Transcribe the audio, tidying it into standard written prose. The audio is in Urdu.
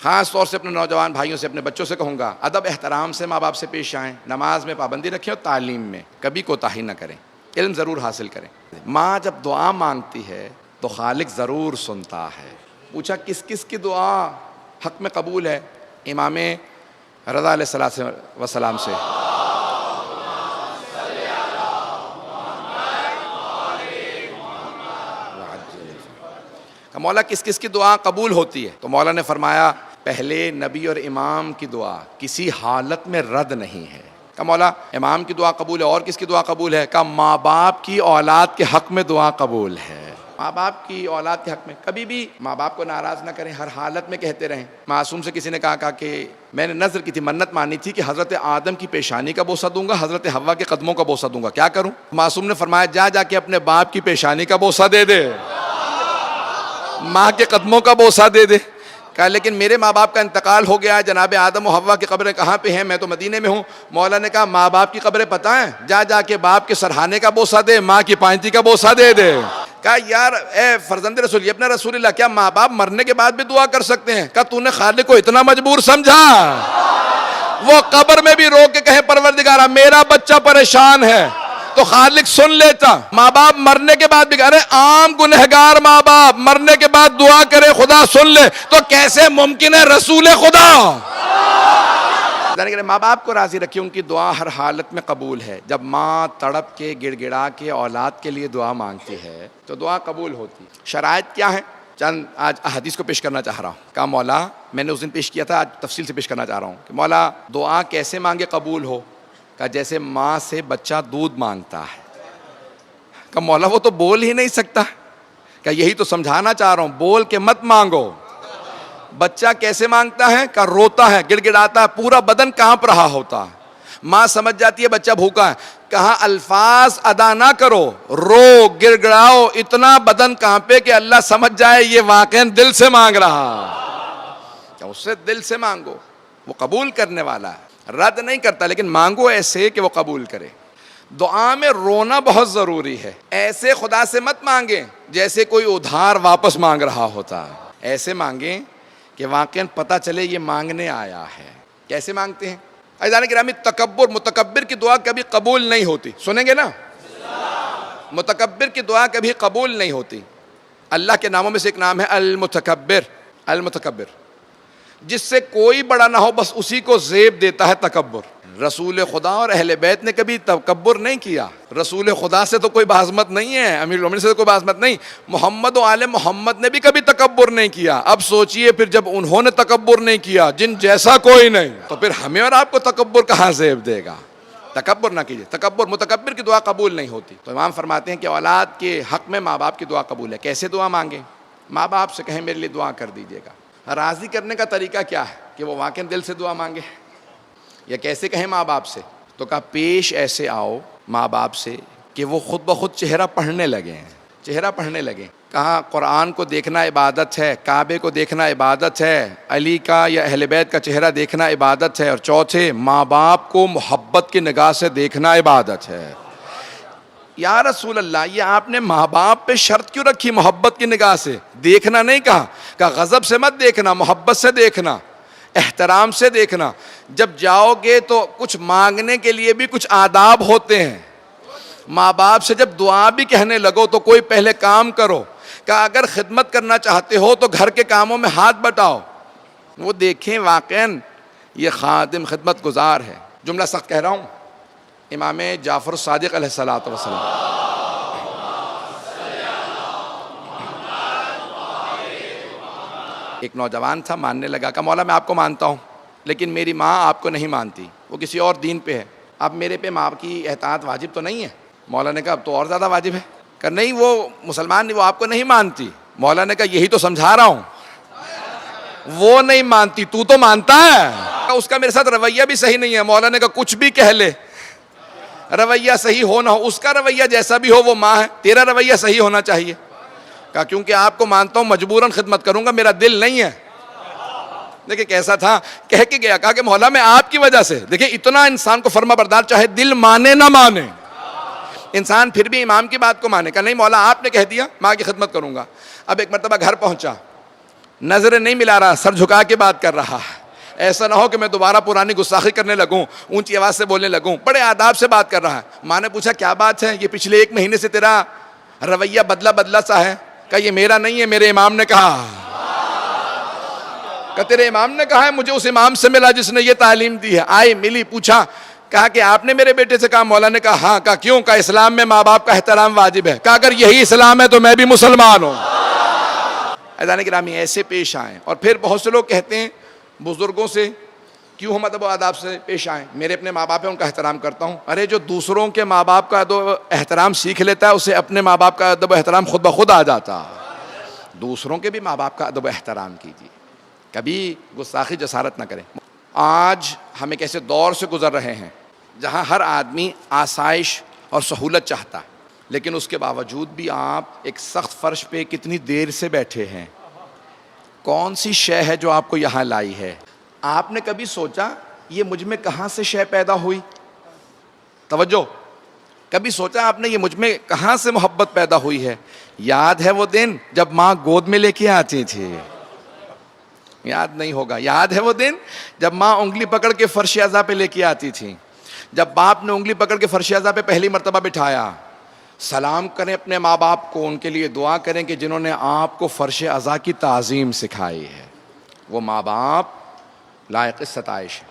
خاص طور سے اپنے نوجوان بھائیوں سے، اپنے بچوں سے کہوں گا، ادب احترام سے ماں باپ سے پیش آئیں، نماز میں پابندی رکھیں اور تعلیم میں کبھی کوتاہی نہ کریں، علم ضرور حاصل کریں۔ ماں جب دعا مانگتی ہے تو خالق ضرور سنتا ہے۔ پوچھا کس کس کی دعا حق میں قبول ہے؟ امام رضا علیہ السلام سے۔ کہ مولا کس کس کی دعا قبول ہوتی ہے؟ تو مولا نے فرمایا پہلے نبی اور امام کی دعا کسی حالت میں رد نہیں ہے۔ کہ مولا امام کی دعا قبول ہے، اور کس کی دعا قبول ہے؟ کہ ماں باپ کی اولاد کے حق میں دعا قبول ہے۔ ماں باپ کی اولاد کے حق میں کبھی بھی ماں باپ کو ناراض نہ کریں، ہر حالت میں کہتے رہیں۔ معصوم سے کسی نے کہا کہ میں نے نذر کی تھی، منت مانی تھی کہ حضرت آدم کی پیشانی کا بوسہ دوں گا، حضرت حوا کے قدموں کا بوسہ دوں گا، کیا کروں؟ معصوم نے فرمایا جا کے اپنے باپ کی پیشانی کا بوسہ دے دے، ماں کے قدموں کا بوسہ دے دے۔ کہا لیکن میرے ماں باپ کا انتقال ہو گیا ہے، جناب آدم و حوا کی قبریں کہاں پہ ہیں؟ میں تو مدینے میں ہوں۔ مولا نے کہا ماں باپ کی قبریں پتہ ہیں؟ جا کے باپ کے سرہانے کا بوسہ دے، ماں کی پائنتی کا بوسہ دے دے۔ کہا یار اے فرزند رسول، ابن رسول اللہ، کیا ماں باپ مرنے کے بعد بھی دعا کر سکتے ہیں؟ کہا تو نے خالق کو اتنا مجبور سمجھا؟ وہ قبر میں بھی رو کے کہے پروردگارا میرا بچہ پریشان ہے تو خالق سن لیتا۔ ماں باپ مرنے کے بعد بھی کہہ رہے عام گنہگار ماں باپ مرنے کے بعد دعا کرے خدا سن لے، تو کیسے ممکن ہے رسول خدا؟ ماں باپ کو راضی رکھیے، ان کی دعا ہر حالت میں قبول ہے۔ جب ماں تڑپ کے گڑ گڑا کے اولاد کے لیے دعا مانگتی ہے تو دعا قبول ہوتی۔ شرائط کیا ہے؟ چند آج احادیث کو پیش کرنا چاہ رہا ہوں۔ کہا مولا میں نے اس دن پیش کیا تھا، آج تفصیل سے پیش کرنا چاہ رہا ہوں کہ مولا دعا کیسے مانگے قبول ہو؟ کہ جیسے ماں سے بچہ دودھ مانگتا ہے۔ کہ مولا وہ تو بول ہی نہیں سکتا۔ کہ یہی تو سمجھانا چاہ رہا ہوں، بول کے مت مانگو۔ بچہ کیسے مانگتا ہے؟ کہ روتا ہے، گڑ گڑاتا ہے، پورا بدن کانپ رہا ہوتا ہے، ماں سمجھ جاتی ہے بچہ بھوکا ہے۔ کہا الفاظ ادا نہ کرو، رو گڑ گڑاؤ، اتنا بدن کانپے کہ اللہ سمجھ جائے یہ واقعاً دل سے مانگ رہا۔ کہ اس سے دل سے مانگو، وہ قبول کرنے والا ہے، رد نہیں کرتا، لیکن مانگو ایسے کہ وہ قبول کرے۔ دعا میں رونا بہت ضروری ہے۔ ایسے خدا سے مت مانگیں جیسے کوئی ادھار واپس مانگ رہا ہوتا ہے، ایسے مانگیں کہ واقعاً پتہ چلے یہ مانگنے آیا ہے۔ کیسے مانگتے ہیں؟ عزیزان گرامی، متکبر کی دعا کبھی قبول نہیں ہوتی، سنیں گے نا؟ متکبر کی دعا کبھی قبول نہیں ہوتی۔ اللہ کے ناموں میں سے ایک نام ہے المتکبر۔ المتکبر جس سے کوئی بڑا نہ ہو بس اسی کو زیب دیتا ہے تکبر۔ رسول خدا اور اہل بیت نے کبھی تکبر نہیں کیا۔ رسول خدا سے تو کوئی بازمت نہیں ہے، امیر المومنین سے تو کوئی بازمت نہیں، محمد و آل محمد نے بھی کبھی تکبر نہیں کیا۔ اب سوچئے پھر جب انہوں نے تکبر نہیں کیا، جن جیسا کوئی نہیں، تو پھر ہمیں اور آپ کو تکبر کہاں زیب دے گا؟ تکبر نہ کیجیے۔ متکبر کی دعا قبول نہیں ہوتی۔ تو امام فرماتے ہیں کہ اولاد کے حق میں ماں باپ کی دعا قبول ہے۔ کیسے دعا مانگیں؟ ماں باپ سے کہیں میرے لیے دعا کر دیجیے گا۔ راضی کرنے کا طریقہ کیا ہے؟ کہ وہ واقعی دل سے دعا مانگے۔ یا کیسے کہیں ماں باپ سے؟ تو کہا پیش ایسے آؤ ماں باپ سے کہ وہ خود بخود چہرہ پڑھنے لگے ہیں، چہرہ پڑھنے لگے۔ کہا قرآن کو دیکھنا عبادت ہے، کعبے کو دیکھنا عبادت ہے، علی کا یا اہل بیت کا چہرہ دیکھنا عبادت ہے، اور چوتھے ماں باپ کو محبت کی نگاہ سے دیکھنا عبادت ہے۔ یا رسول اللہ یہ آپ نے ماں باپ پہ شرط کیوں رکھی محبت کی نگاہ سے؟ دیکھنا نہیں کہا، کہ غضب سے مت دیکھنا، محبت سے دیکھنا، احترام سے دیکھنا۔ جب جاؤ گے تو کچھ مانگنے کے لیے بھی کچھ آداب ہوتے ہیں۔ ماں باپ سے جب دعا بھی کہنے لگو تو کوئی پہلے کام کرو، کہ اگر خدمت کرنا چاہتے ہو تو گھر کے کاموں میں ہاتھ بٹاؤ، وہ دیکھیں واقعاً یہ خادم خدمت گزار ہے۔ جملہ سخت کہہ رہا ہوں، امام جعفر صادق علیہ السلام ایک نوجوان تھا، ماننے لگا کہ مولا میں آپ کو مانتا ہوں لیکن میری ماں آپ کو نہیں مانتی، وہ کسی اور دین پہ ہے، اب میرے پہ ماں کی اطاعت واجب تو نہیں ہے؟ مولا نے کہا اب تو اور زیادہ واجب ہے۔ کہ نہیں وہ مسلمان نہیں، وہ آپ کو نہیں مانتی۔ مولا نے کہا یہی تو سمجھا رہا ہوں، وہ نہیں مانتی، تو مانتا ہے۔ اس کا میرے ساتھ رویہ بھی صحیح نہیں ہے۔ مولا نے کہا کچھ بھی کہہ لے، رویہ صحیح ہو نہ ہو، اس کا رویہ جیسا بھی ہو وہ ماں ہے، تیرا رویہ صحیح ہونا چاہیے۔ کہا کیونکہ آپ کو مانتا ہوں مجبوراً خدمت کروں گا، میرا دل نہیں ہے۔ دیکھیں کیسا تھا، کہہ کے گیا، کہا کہ مولا میں آپ کی وجہ سے، دیکھیں اتنا انسان کو فرما بردار، چاہے دل مانے نہ مانے، انسان پھر بھی امام کی بات کو مانے۔ کہا نہیں مولا آپ نے کہہ دیا، ماں کی خدمت کروں گا۔ اب ایک مرتبہ گھر پہنچا، نظریں نہیں ملا رہا, سر جھکا کے بات کر رہا ہے. ایسا نہ ہو کہ میں دوبارہ پرانی گستاخی کرنے لگوں, اونچی آواز سے بولنے لگوں. بڑے آداب سے بات کر رہا ہے. ماں نے پوچھا کیا بات ہے, یہ پچھلے 1 مہینے سے تیرا رویہ بدلا سا ہے. کہا یہ میرا نہیں ہے, میرے امام نے کہا. کہ تیرے امام نے کہا ہے, مجھے اس امام سے ملا جس نے یہ تعلیم دی ہے. آئی ملی, پوچھا, کہا کہ آپ نے میرے بیٹے سے کہا. مولا نے کہا ہاں. کہا کیوں؟ کہا اسلام میں ماں باپ کا احترام واجب ہے. کہا اگر یہی اسلام ہے تو میں بھی مسلمان ہوں. عزیزان گرامی, ایسے پیش آئیں. اور پھر بہت سے لوگ کہتے ہیں بزرگوں سے کیوں ہم ادب و آداب سے پیش آئیں, میرے اپنے ماں باپ ہیں ان کا احترام کرتا ہوں. ارے جو دوسروں کے ماں باپ کا ادب و احترام سیکھ لیتا ہے اسے اپنے ماں باپ کا ادب و احترام خود بخود آ جاتا. دوسروں کے بھی ماں باپ کا ادب و احترام کیجیے, کبھی گستاخی جسارت نہ کریں. آج ہم ایک ایسے دور سے گزر رہے ہیں جہاں ہر آدمی آسائش اور سہولت چاہتا ہے, لیکن اس کے باوجود بھی آپ ایک سخت فرش پہ کتنی دیر سے بیٹھے ہیں. کون سی شے ہے جو آپ کو یہاں لائی ہے؟ آپ نے کبھی سوچا یہ مجھ میں کہاں سے شے پیدا ہوئی؟ توجہ, کبھی سوچا آپ نے یہ مجھ میں کہاں سے محبت پیدا ہوئی ہے؟ یاد ہے وہ دن جب ماں گود میں لے کے آتی تھی؟ یاد نہیں ہوگا. یاد ہے وہ دن جب ماں انگلی پکڑ کے فرش اعضا پہ لے کے آتی تھی؟ جب باپ نے انگلی پکڑ کے فرش اعضا پہ پہلی مرتبہ بٹھایا. سلام کریں اپنے ماں باپ کو, ان کے لیے دعا کریں کہ جنہوں نے آپ کو فرش اعضا کی تعظیم سکھائی ہے. وہ ماں باپ لائق ستائش ہے.